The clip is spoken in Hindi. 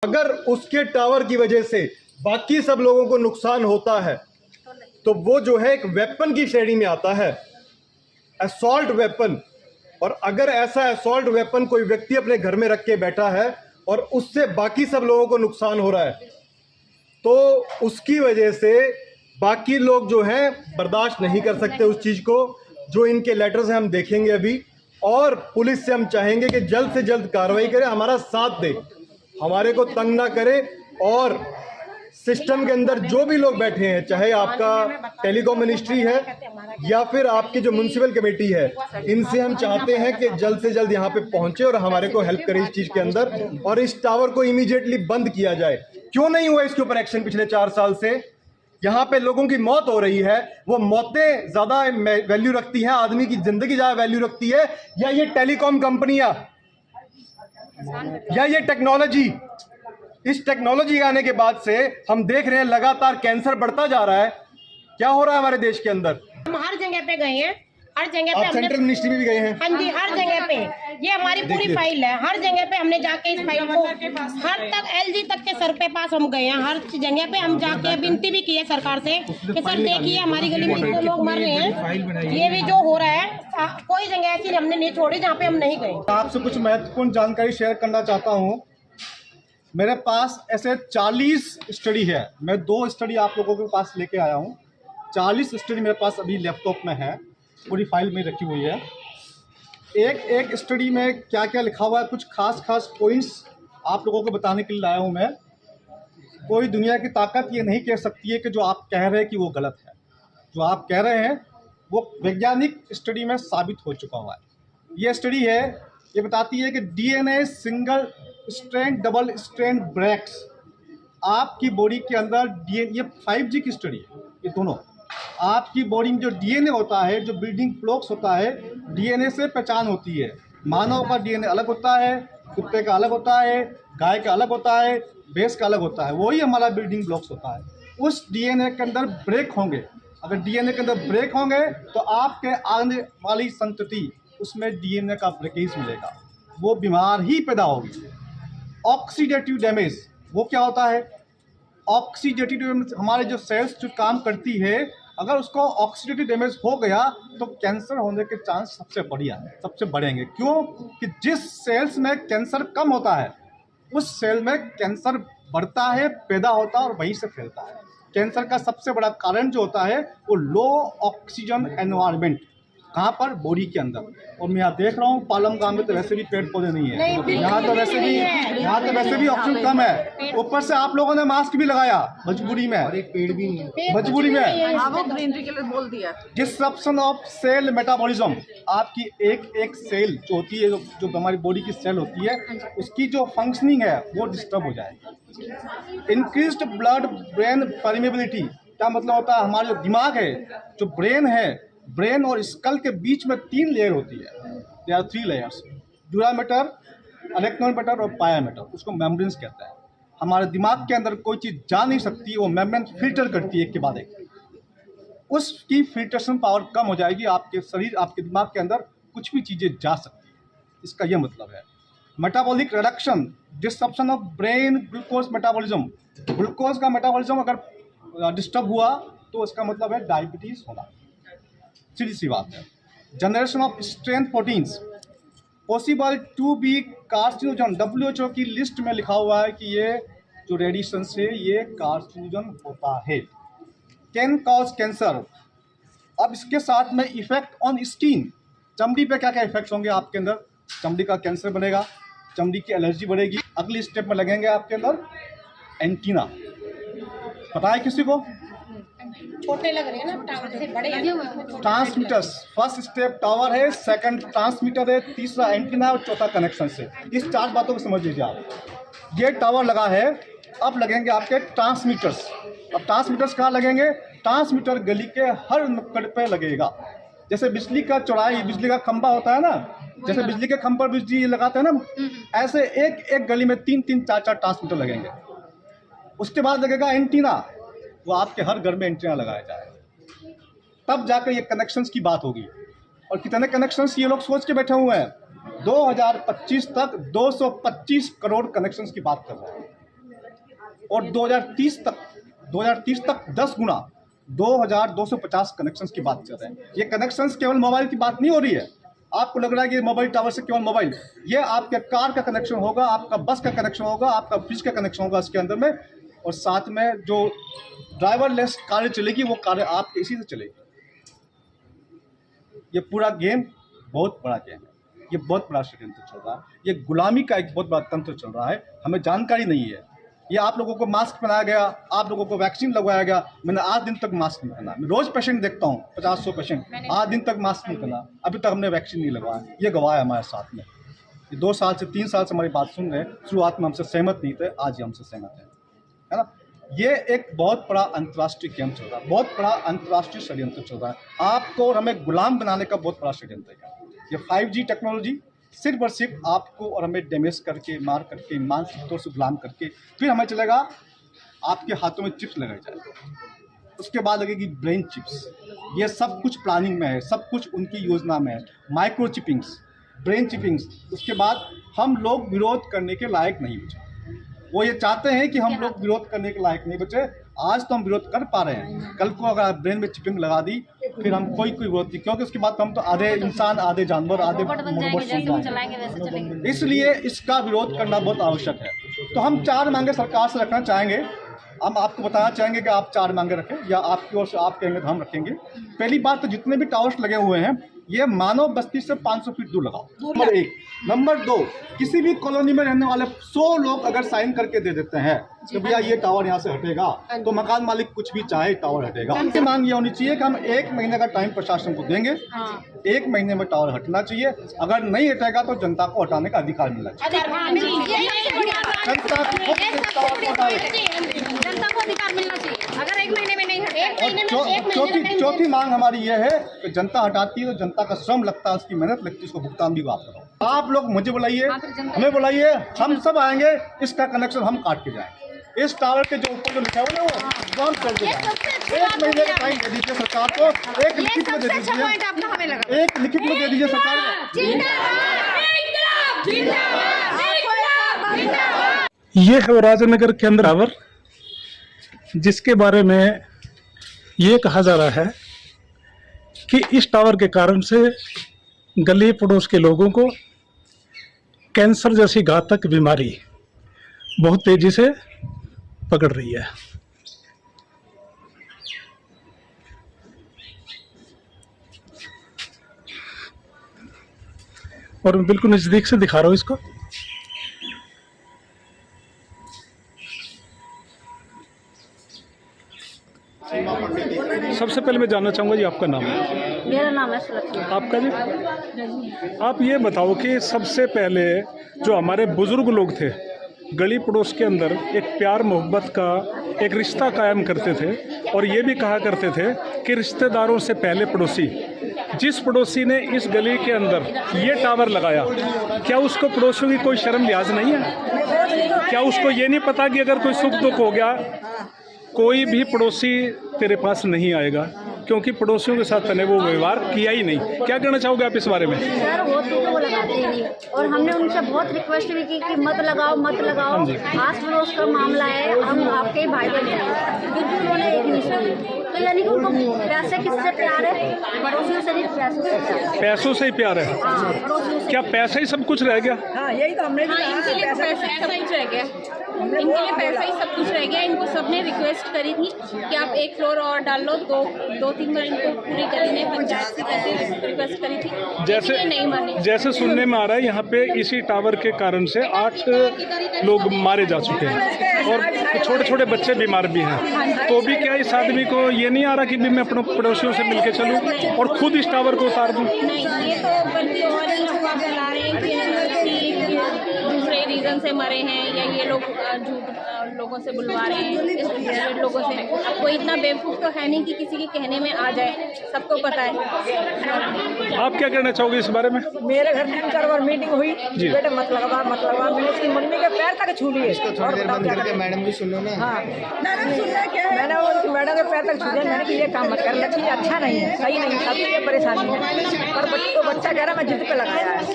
अगर उसके टावर की वजह से बाकी सब लोगों को नुकसान होता है तो वो जो है एक वेपन की श्रेणी में आता है, असॉल्ट वेपन। और अगर ऐसा असॉल्ट वेपन कोई व्यक्ति अपने घर में रख के बैठा है और उससे बाकी सब लोगों को नुकसान हो रहा है तो उसकी वजह से बाकी लोग जो हैं बर्दाश्त नहीं कर सकते उस चीज़ को। जो इनके लेटर्स हैं हम देखेंगे अभी, और पुलिस से हम चाहेंगे कि जल्द से जल्द कार्रवाई करे, हमारा साथ दे, हमारे को तंग ना करे। और सिस्टम के अंदर जो भी लोग बैठे हैं, चाहे आपका टेलीकॉम मिनिस्ट्री है या फिर आपकी जो म्युनिसिपल कमेटी है, इनसे हम चाहते हैं कि जल्द से जल्द यहाँ पे पहुंचे और हमारे को हेल्प करे इस चीज के अंदर, और इस टावर को इमीडिएटली बंद किया जाए। क्यों नहीं हुआ इसके ऊपर एक्शन पिछले 4 साल से? यहाँ पे लोगों की मौत हो रही है, वो मौतें ज्यादा वैल्यू रखती हैं, आदमी की जिंदगी ज्यादा वैल्यू रखती है, या ये टेलीकॉम कंपनियां, या ये टेक्नोलॉजी? इस टेक्नोलॉजी आने के बाद से हम देख रहे हैं लगातार कैंसर बढ़ता जा रहा है। क्या हो रहा है हमारे देश के अंदर? हम हर जगह पे गए हैं, हर जगह पे। आप सेंट्रल मिनिस्ट्री में भी गए हैं? हाँ जी, हर जगह पे। ये हमारी पूरी फाइल है, हर जगह पे हमने जाके इस फाइल को हर तक एलजी तक के सर पे पास हम गए हैं। हर जगह पे हम जाके विनती भी की है सरकार से कि सर देखिए हमारी गली में इतने लोग मर रहे हैं, ये भी जो हो रहा है कोई जगह ऐसी हमने नहीं छोड़ी जहाँ पे हम नहीं गए। आपसे कुछ महत्वपूर्ण जानकारी शेयर करना चाहता हूँ। मेरे पास ऐसे 40 स्टडी है, मैं 2 स्टडी आप लोगों के पास लेके आया हूँ। 40 स्टडी मेरे पास अभी लैपटॉप में है, पूरी फाइल में रखी हुई है। एक स्टडी में क्या क्या लिखा हुआ है, कुछ खास पॉइंट्स आप लोगों को बताने के लिए लाया हूँ मैं। कोई दुनिया की ताकत ये नहीं कह सकती है कि जो आप कह रहे हैं कि वो गलत है। जो आप कह रहे हैं वो वैज्ञानिक स्टडी में साबित हो चुका हुआ है। ये स्टडी है, ये बताती है कि DNA single strand double strand breaks आपकी बॉडी के अंदर डीएनए, ये 5G की स्टडी है। ये दोनों आपकी बॉडी में जो डीएनए होता है, जो बिल्डिंग ब्लॉक्स होता है, डीएनए से पहचान होती है। मानव का डीएनए अलग होता है, कुत्ते का अलग होता है, गाय का अलग होता है, भैंस का अलग होता है, वही हमारा बिल्डिंग ब्लॉक्स होता है। उस डीएनए के अंदर ब्रेक होंगे, अगर डीएनए के अंदर ब्रेक होंगे तो आपके आने वाली संतति उसमें डीएनए का ब्रेकेज मिलेगा, वो बीमार ही पैदा होगी। ऑक्सीडेटिव डैमेज, वो क्या होता है? ऑक्सीडेटिव डैमेज हमारे जो सेल्स जो काम करती है, अगर उसको ऑक्सीडेटिव डैमेज हो गया तो कैंसर होने के चांस सबसे बढ़ेंगे। क्यों? कि जिस सेल्स में कैंसर कम होता है उस सेल में कैंसर बढ़ता है, पैदा होता है और वहीं से फैलता है। कैंसर का सबसे बड़ा कारण जो होता है वो लो ऑक्सीजन एनवायरनमेंट, कहाँ पर? बॉडी के अंदर। और मैं यहाँ देख रहा हूँ पालम गांव में तो वैसे भी पेड़ पौधे नहीं है, यहाँ तो वैसे भी ऑक्सीजन कम है। ऊपर से आप लोगों ने मास्क भी लगाया मजबूरी में, और एक पेड़ भी नहीं है मजबूरी में। वो ग्रीनरी के लिए बोल दिया। डिस्ट्रप्शन ऑफ सेल मेटाबॉलिज्म, आपकी एक सेल जो होती है, जो हमारी बॉडी की सेल होती है, उसकी जो फंक्शनिंग है वो डिस्टर्ब हो जाएगी। इंक्रीज्ड ब्लड ब्रेन परमेबिलिटी, क्या मतलब होता है? हमारा जो दिमाग है, जो ब्रेन है, ब्रेन और स्कल के बीच में 3 लेयर होती है। There are 3 layers, dura mater, electrometer और पायामेटर, उसको मेम्ब्रेन्स कहता है। हमारे दिमाग के अंदर कोई चीज़ जा नहीं सकती, वो मेम्ब्रेन फिल्टर करती है एक के बाद एक। उसकी फिल्ट्रेशन पावर कम हो जाएगी, आपके शरीर, आपके दिमाग के अंदर कुछ भी चीज़ें जा सकती है। इसका यह मतलब है। Metabolic reduction, disruption of brain glucose metabolism, glucose का मेटाबॉलिज्म अगर डिस्टर्ब हुआ तो इसका मतलब है डायबिटीज़ होना, सीधी सी बात है। Generation of strength proteins possible to be carcinogen, WHO की लिस्ट में लिखा हुआ है कि ये जो रेडिएशन से ये कार्सिनोजन होता है, कैन कॉज कैंसर। अब इसके साथ में इफेक्ट ऑन स्किन, चमड़ी पे क्या क्या इफेक्ट्स होंगे आपके अंदर? चमड़ी का कैंसर बनेगा, चमड़ी की एलर्जी बढ़ेगी। अगली स्टेप में लगेंगे आपके अंदर एंटीना, पता है किसी को? छोटे लग रहे हैं ना, टावर से बड़े। ट्रांसमीटर्स, फर्स्ट स्टेप टावर है, सेकंड ट्रांसमीटर है, तीसरा एंटीना और चौथा कनेक्शन से। इस 4 बातों को समझ लीजिए आप। ये टावर लगा है, अब लगेंगे आपके ट्रांसमीटर्स। अब ट्रांसमीटर्स कहाँ लगेंगे? ट्रांसमीटर गली के हर नुक्कड़ पे लगेगा। जैसे बिजली का चौड़ाई, बिजली का खंभा होता है ना, जैसे बिजली के खंभे पर बिजली लगाते हैं ना, ऐसे एक गली में 3-3, 4-4 ट्रांसमीटर लगेंगे। उसके बाद लगेगा एंटीना, वो आपके हर घर में एंटीना लगाया जाएगा, तब जाकर ये कनेक्शंस की बात होगी। और कितने कनेक्शंस ये लोग सोच के बैठे हुए हैं? 2025 तक 225 करोड़ कनेक्शंस की बात कर रहे हैं। और 2030 तक 10 गुना 2250 कनेक्शंस की बात कर रहे हैं। ये कनेक्शंस केवल मोबाइल की बात नहीं हो रही है। आपको लग रहा है कि मोबाइल टावर से केवल मोबाइल, ये आपके कार का कनेक्शन होगा, आपका बस का कनेक्शन होगा, आपका फ्रिज का कनेक्शन होगा इसके अंदर में, और साथ में जो ड्राइवरलेस कारें चलेगी वो कारें आपके इसी से चलेगी। ये पूरा गेम बहुत बड़ा गेम है, ये बहुत बड़ा षड्यंत्र चल रहा है, ये गुलामी का एक बहुत बड़ा तंत्र चल रहा है। हमें जानकारी नहीं है। ये आप लोगों को मास्क पहनाया गया, आप लोगों को वैक्सीन लगवाया गया, मैंने आज दिन तक मास्क नहीं पहना। मैं रोज पेशेंट देखता हूँ, 50-100 पेशेंट, आज दिन तक मास्क नहीं पहना, अभी तक हमने वैक्सीन नहीं लगवाया। ये गवाह है हमारे साथ में। ये 2 साल से 3 साल से हमारी बात सुन रहे हैं, शुरुआत में हमसे सहमत नहीं थे, आज ही हमसे सहमत है ना। ये एक बहुत बड़ा अंतर्राष्ट्रीय गेम चल रहा है, बहुत बड़ा अंतर्राष्ट्रीय षड्यंत्र चल रहा है। आपको और हमें गुलाम बनाने का बहुत बड़ा षड्यंत्र है। ये 5G टेक्नोलॉजी सिर्फ और सिर्फ आपको और हमें डैमेज करके, मार करके, मानसिक तौर से गुलाम करके, फिर हमें चलेगा आपके हाथों में चिप्स लगाए जाए, उसके बाद लगेगी ब्रेन चिप्स। ये सब कुछ प्लानिंग में है, सब कुछ उनकी योजना में है। माइक्रो चिपिंग्स, ब्रेन चिपिंग्स, उसके बाद हम लोग विरोध करने के लायक नहीं बचे। वो ये चाहते हैं कि हम लोग विरोध करने के लायक नहीं बचे। आज तो हम विरोध कर पा रहे हैं, कल को अगर ब्रेन में चिपिंग लगा दी फिर हम कोई विरोध नहीं, क्योंकि उसके बाद हम तो आधे इंसान, आधे जानवर, आधे रोबोट। इसलिए इसका विरोध करना बहुत आवश्यक है। तो हम 4 मांगे सरकार से रखना चाहेंगे। हम आपको बताना चाहेंगे कि आप 4 मांगे रखें, या आपकी ओर से आप कहेंगे तो हम रखेंगे। पहली बात तो जितने भी टावर्स लगे हुए हैं ये मानव बस्ती से 500 फीट दूर लगाओ, नंबर 1। नंबर 2, किसी भी कॉलोनी में रहने वाले 100 लोग अगर साइन करके दे देते हैं तो भैया ये टावर यहाँ से हटेगा, तो मकान मालिक कुछ भी चाहे टावर हटेगा। हमसे मांग ये होनी चाहिए कि हम 1 महीने का टाइम प्रशासन को देंगे, 1 महीने में टावर हटना चाहिए। अगर नहीं हटेगा तो जनता को हटाने का अधिकार मिलना चाहिए। जनता को अधिकार मिलना चाहिए। अगर 1 महीने में नहीं हटेगा। चौथी मांग हमारी ये है कि जनता हटाती है तो जनता का श्रम लगता है, उसकी मेहनत लगती है, उसको भुगतान भी आप करो। आप लोग मुझे बुलाइए, हमें बुलाइए, हम सब आएंगे, इसका कनेक्शन हम काट के जाएंगे। इस टावर के जो ऊपर जो लिखा हुआ है वो हम कर के जाएंगे। 1 महीने का टाइम दे दीजिए सरकार को, एक लिखित में दे दीजिए, एक लिखित में दे दीजिए सरकार। ये है राजनगर के अंदर टावर, जिसके बारे में ये कहा जा रहा है कि इस टावर के कारण से गली पड़ोस के लोगों को कैंसर जैसी घातक बीमारी बहुत तेजी से पकड़ रही है। और मैं बिल्कुल नजदीक से दिखा रहा हूं इसको। सबसे पहले मैं जानना चाहूँगा जी, आपका नाम है? मेरा नाम है सुलक्षणा। आपका जी? आप ये बताओ कि सबसे पहले जो हमारे बुजुर्ग लोग थे, गली पड़ोस के अंदर एक प्यार मोहब्बत का एक रिश्ता कायम करते थे, और ये भी कहा करते थे कि रिश्तेदारों से पहले पड़ोसी। जिस पड़ोसी ने इस गली के अंदर ये टावर लगाया, क्या उसको पड़ोसियों की कोई शर्म लिहाज नहीं है? क्या उसको ये नहीं पता कि अगर कोई सुख दुख हो गया, कोई भी पड़ोसी तेरे पास नहीं आएगा, क्योंकि पड़ोसियों के साथ तने वो व्यवहार किया ही नहीं? क्या कहना चाहोगे आप इस बारे में? सर वो तो लगाते ही नहीं, और हमने उनसे बहुत रिक्वेस्ट भी की कि मत लगाओ मत लगाओ, आस पड़ोस का मामला है, हम आपके ही भाई बहन हैं, फिर भी उन्होंने एक नहीं सुनी। तो यानी कि उनको पैसे किससे प्यार है? पड़ोसियों से नहीं, पैसों से प्यार। पैसों से ही प्यार है? क्या पैसा ही सब कुछ रह गया? हाँ, यही तो हमने पैसा ही रह गया, इनके लिए पैसा ही सब कुछ रह गया। इनको सबने रिक्वेस्ट करी थी कि आप 1 फ्लोर और डाल लो, 2-3 बार इनको पूरी गली में पंचायत से कैसे रिक्वेस्ट करी थी, जैसे नहीं माने। जैसे सुनने में आ रहा है यहाँ पे इसी टावर के कारण से 8 लोग मारे जा चुके हैं, और छोटे छोटे बच्चे बीमार भी हैं। तो भी क्या इस आदमी को ये नहीं आ रहा कि भी मैं अपने पड़ोसियों से मिलके चलूँ और खुद इस टावर को उतार दूँ? नहीं, ये तो बल्कि और ही अफवाह फैला रहे हैं कि दूसरे रीजन से मरे हैं, या ये लोग झूठ लोगों से बुलवा रहे हैं, लोगों से। कोई इतना बेवकूफ़ तो है नहीं कि किसी के कहने में आ जाए, सबको पता है। आप क्या कहना चाहोगे इस बारे में? मेरे घर 3-4 बार मीटिंग हुई, बेटे मत लगवा मत लगवा, मैंने उसकी मम्मी के पैर तक छू लिए। मैडम भी सुनो ना। हाँ, मैंने उनकी मैडम के पैर तक छू लिया। मैंने कि ये काम मत कर, लक्ष्मी अच्छा नहीं है, सही नहीं है, अभी ये परेशानी है। पर बच्चा कह रहा मैं जिद पे लगाया है।